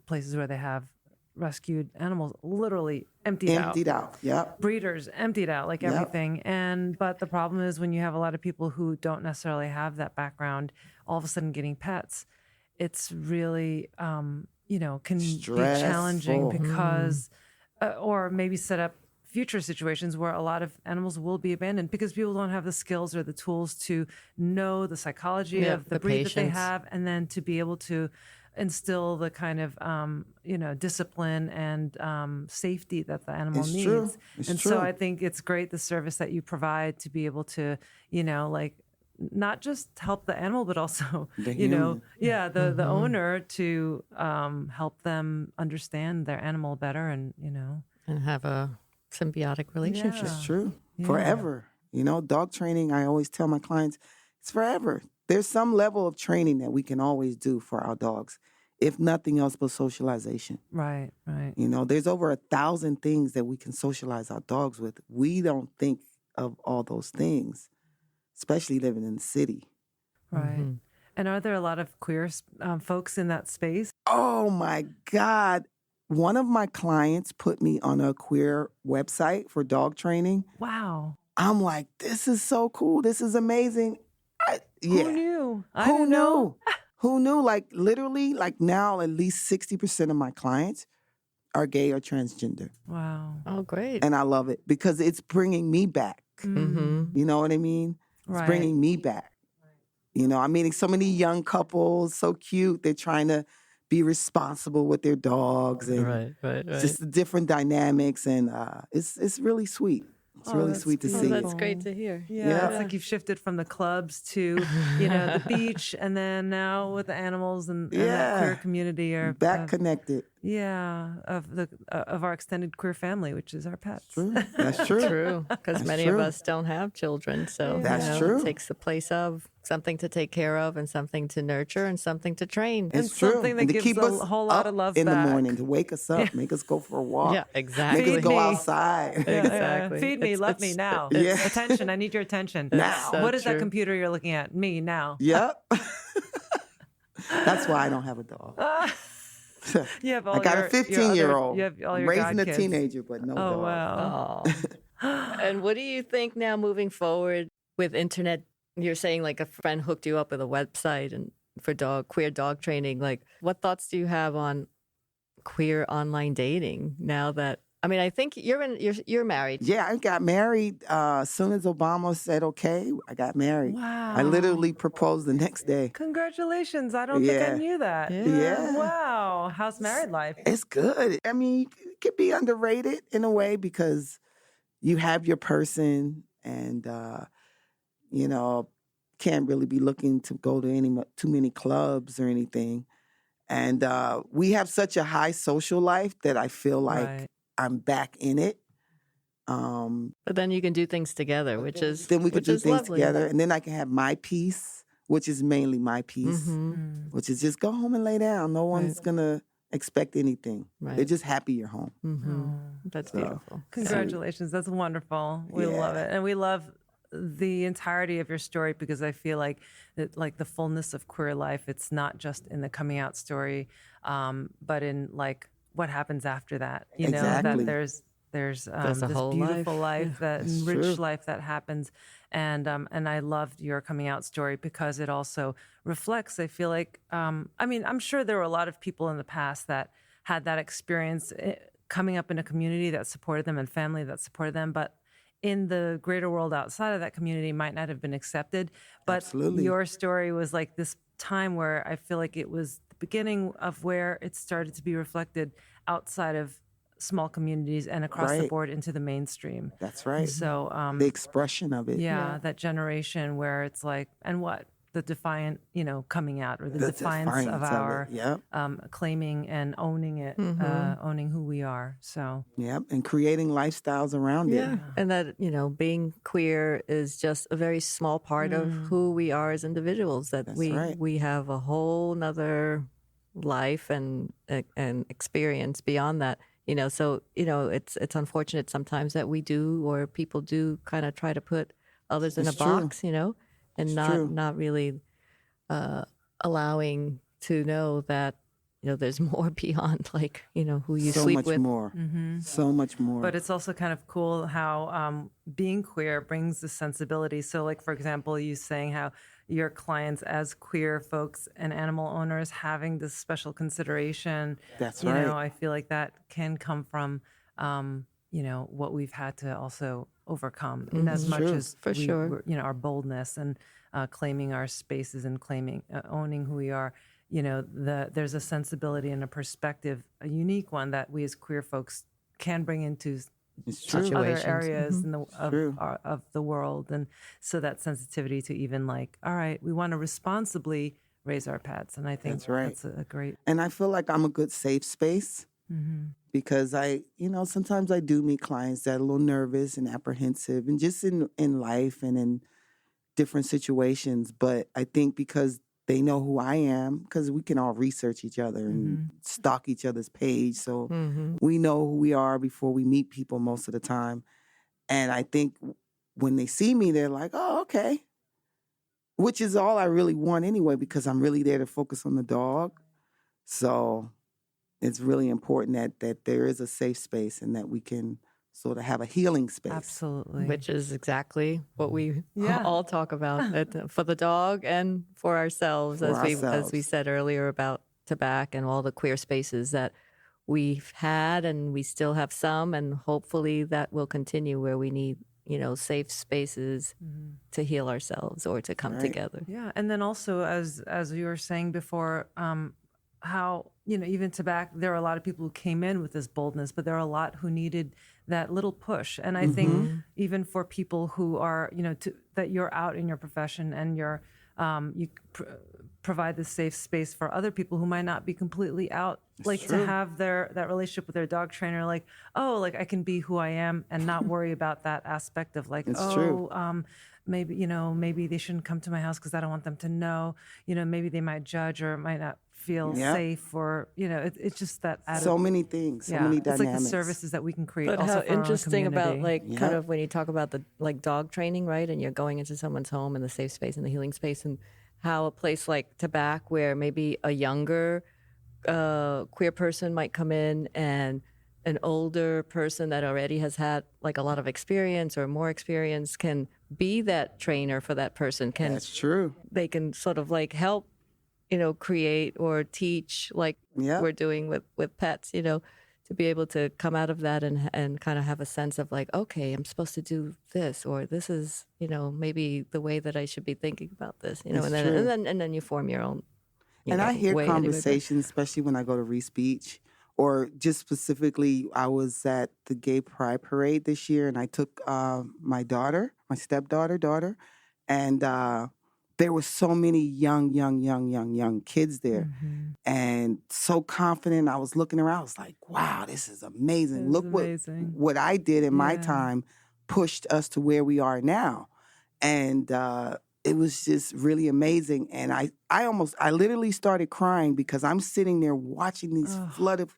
places where they have rescued animals literally emptied out. Yep. Breeders emptied out, everything. But the problem is when you have a lot of people who don't necessarily have that background, all of a sudden getting pets, it's really, can be challenging because, or maybe set up future situations where a lot of animals will be abandoned because people don't have the skills or the tools to know the psychology of the breed that they have, and then to be able to instill the kind of discipline and safety that the animal needs. It's and true. So I think it's great the service that you provide to be able to not just help the animal but also the owner to help them understand their animal better and have a symbiotic relationship. It's true. Forever. Dog training, I always tell my clients, it's forever. There's some level of training that we can always do for our dogs, if nothing else but socialization. Right. There's over 1,000 things that we can socialize our dogs with. We don't think of all those things, especially living in the city. Right. Mm-hmm. And are there a lot of queer folks in that space? Oh, my God. One of my clients put me on a queer website for dog training. Wow. I'm like, this is so cool. This is amazing. Who knew? Who knew? Who knew? Literally, now at least 60% of my clients are gay or transgender. Wow. Oh, great. And I love it because it's bringing me back. Mm-hmm. You know what I mean? It's bringing me back. I'm meeting so many young couples, so cute. They're trying to be responsible with their dogs and right. just the different dynamics. And it's really sweet. It's really sweet to see. That's great to hear. Yeah, it's like you've shifted from the clubs to, the beach, and then now with the animals and that queer community are back connected. Of our extended queer family, which is our pets. True. That's true. True, because many of us don't have children, so that's true. It takes the place of something to take care of and something to nurture and something to train. It's and true. Something that and to gives keep us a whole lot of love in back. the morning, to wake us up, make us go for a walk. Yeah, exactly. Make us go outside. Exactly. Feed me, love me now. Yeah. Attention, I need your attention. Now. What is that computer you're looking at? Me now. Yep. That's why I don't have a dog. You have all I got a 15-year-old. You have all I'm your raising a godkids. teenager, but no dog. Oh, wow. And what do you think now moving forward with internet? You're saying like a friend hooked you up with a website and for queer dog training. Like, what thoughts do you have on queer online dating now that? I mean, I think you're married. Yeah, I got married as soon as Obama said okay. I got married. Wow. I literally proposed the next day. Congratulations. I don't think I knew that. Yeah. Wow. How's married life? It's good. I mean, it could be underrated in a way because you have your person and, can't really be looking to go to too many clubs or anything. And we have such a high social life that I feel like I'm back in it. But then you can do things together, which is then we can do things lovely. together, and then I can have my peace, which is mainly my peace, which is just go home and lay down. No one's gonna expect anything. Right. They're just happy you're home. That's beautiful. Congratulations. That's wonderful. We love it. And we love the entirety of your story because I feel like the fullness of queer life, it's not just in the coming out story, but in like what happens after that. You know, that there's this whole beautiful life that rich true. life that happens. And I loved your coming out story because it also reflects, I feel like, I'm sure there were a lot of people in the past that had that experience coming up in a community that supported them and family that supported them, but in the greater world outside of that community might not have been accepted. But Absolutely. Your story was like this time where I feel like it was the beginning of where it started to be reflected outside of small communities and across the board into the mainstream. That's right. So the expression of it. Yeah, that generation where it's like, and what? The defiant, coming out or the defiance of our claiming and owning it, owning who we are. So and creating lifestyles around it. And that, being queer is just a very small part of who we are as individuals, that we have a whole nother life and experience beyond that. So, it's unfortunate sometimes that we do, or people do kind of try to put others in a box, and not really allowing to know that, there's more beyond who you so sleep much with. More. So much more. But it's also kind of cool how being queer brings the sensibility. So like, for example, you saying how your clients as queer folks and animal owners having this special consideration. That's right. I feel like that can come from, what we've had to also overcome in as much as our boldness and claiming our spaces and owning who we are. There's a sensibility and a perspective, a unique one that we as queer folks can bring into other areas of the world. And so that sensitivity to even like, all right, we want to responsibly raise our pets. And I think that's a great. And I feel like I'm a good safe space because sometimes I do meet clients that are a little nervous and apprehensive and just in life and in different situations. But I think because they know who I am, because we can all research each other and stalk each other's page. So we know who we are before we meet people most of the time. And I think when they see me, they're like, oh, okay. Which is all I really want anyway, because I'm really there to focus on the dog. So it's really important that there is a safe space and that we can sort of have a healing space. Absolutely. Which is exactly what we all talk about for the dog and for ourselves, as we said earlier about Tabac and all the queer spaces that we've had and we still have some, and hopefully that will continue where we need, safe spaces to heal ourselves or to come together. Yeah. And then also, as you were saying before, how, even Tabac, there are a lot of people who came in with this boldness, but there are a lot who needed that little push. And I think even for people who are, that you're out in your profession and you're, provide the safe space for other people who might not be completely out, to have that relationship with their dog trainer, I can be who I am and not worry about that aspect of maybe they shouldn't come to my house because I don't want them to know, maybe they might judge or might not feel safe, or it's just that so many things, so many dynamics. It's like the services that we can create. But also how for our own interesting about community. kind of when you talk about the dog training, right? And you're going into someone's home and the safe space and the healing space, and how a place like Tabac, where maybe a younger queer person might come in and an older person that already has had a lot of experience or more experience can be that trainer for that person. That's true. They can sort of help, create or teach we're doing with pets, to be able to come out of that and kind of have a sense of okay, I'm supposed to do this, or this is, maybe the way that I should be thinking about this, and then you form your own. And I hear conversations, especially when I go to Reese Beach, or just specifically, I was at the Gay Pride Parade this year, and I took my stepdaughter, and there were so many young kids there, and so confident. I was looking around, I was like, wow, this is amazing. Look what I did in my time pushed us to where we are now. And it was just really amazing. And I literally started crying because I'm sitting there watching these flood of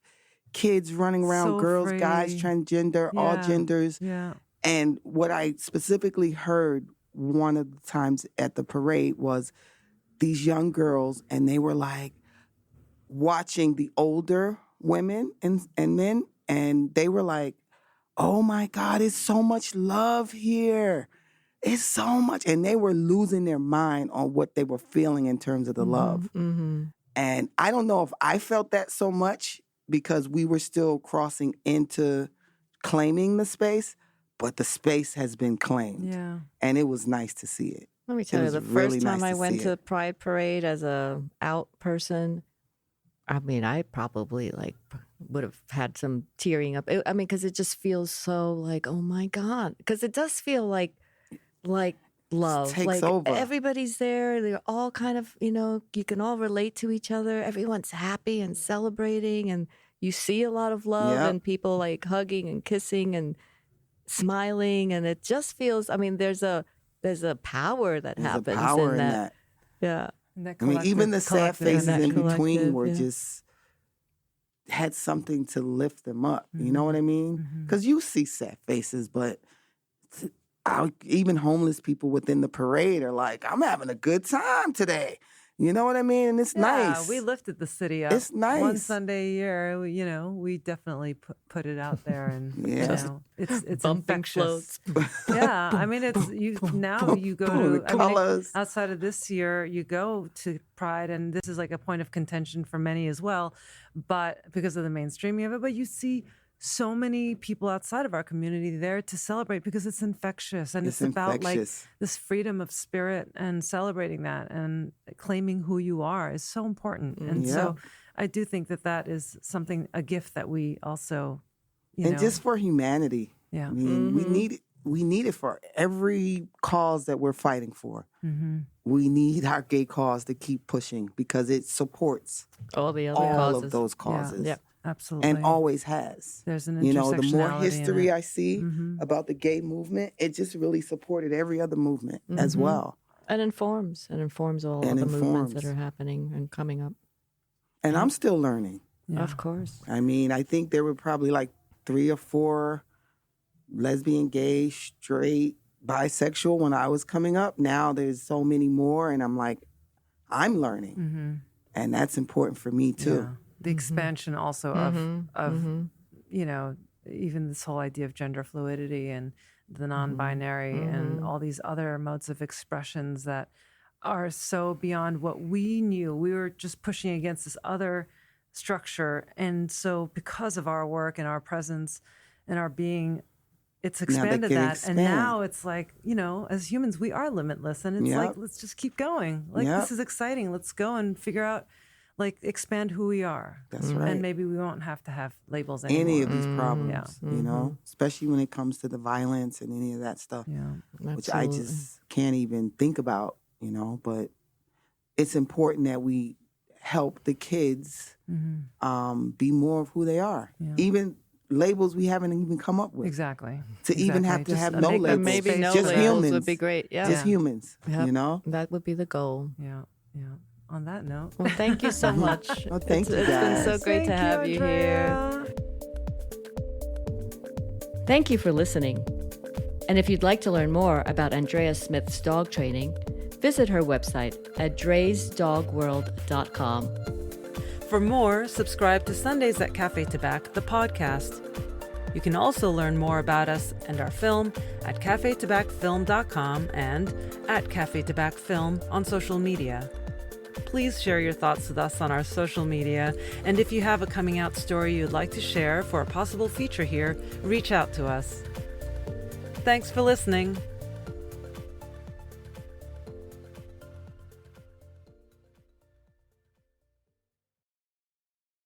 kids running around, so girls, guys, transgender, all genders. Yeah. And what I specifically heard one of the times at the parade was these young girls, and they were watching the older women and men, and they were like, oh my God, it's so much love here. It's so much. And they were losing their mind on what they were feeling in terms of the love. Mm-hmm. And I don't know if I felt that so much because we were still crossing into claiming the space, but the space has been claimed. Yeah. And it was nice to see it. Let me tell you, the first time I went to the Pride Parade as a out person, I probably would have had some tearing up. Because it just feels so oh my God. Because it does feel like love. Takes over. Everybody's there. They're all kind of, you can all relate to each other. Everyone's happy and celebrating, and you see a lot of love and people hugging and kissing and smiling, and it just feels. There's a power that happens in that. Yeah. Even the sad faces in between were just had something to lift them up. Mm-hmm. You know what I mean? Because you see sad faces, but even homeless people within the parade are like, I'm having a good time today. You know what I mean? And it's nice. We lifted the city up. It's nice. One Sunday a year, we definitely put it out there, and it's infectious. It's you go to outside of this year, you go to Pride, and this is a point of contention for many as well, but because of the mainstreaming of it, but you see so many people outside of our community there to celebrate because it's infectious, and it's about this freedom of spirit, and celebrating that and claiming who you are is so important. And so I do think that is something, a gift that we also, and just for humanity. Yeah. We need it for every cause that we're fighting for. Mm-hmm. We need our gay cause to keep pushing because it supports all the other causes. Of those causes. Yeah. Absolutely. And always has. There's an the more history I see about the gay movement, it just really supported every other movement as well. And informs all of the movements that are happening and coming up. And I'm still learning. Yeah. Of course. I think there were probably 3 or 4 lesbian, gay, straight, bisexual when I was coming up. Now there's so many more, and I'm learning. Mm-hmm. And that's important for me too. Yeah. The expansion also of even this whole idea of gender fluidity and the non-binary and all these other modes of expressions that are so beyond what we knew. We were just pushing against this other structure. And so because of our work and our presence and our being, it's expanded that. And now it's as humans, we are limitless. And it's let's just keep going. This is exciting. Let's go and figure out like expand who we are. That's right. And maybe we won't have to have labels anymore. Any of these problems, you know, especially when it comes to the violence and any of that stuff, which I just can't even think about, you know, but it's important that we help the kids be more of who they are. Yeah. Even labels we haven't even come up with. Exactly. To even have to have no labels. Maybe no just labels humans would be great. Yeah. Just humans, you know? That would be the goal. Yeah, yeah. On that note. Well, thank you so much. Oh, thank you, guys. It's been so great to have you here. Thank you for listening. And if you'd like to learn more about Andrea Smith's dog training, visit her website at draysdogworld.com. For more, subscribe to Sundays at Café Tabac, the podcast. You can also learn more about us and our film at cafetabacfilm.com and at Café Tabac Film on social media. Please share your thoughts with us on our social media, and if you have a coming out story you'd like to share for a possible feature here, reach out to us. Thanks for listening.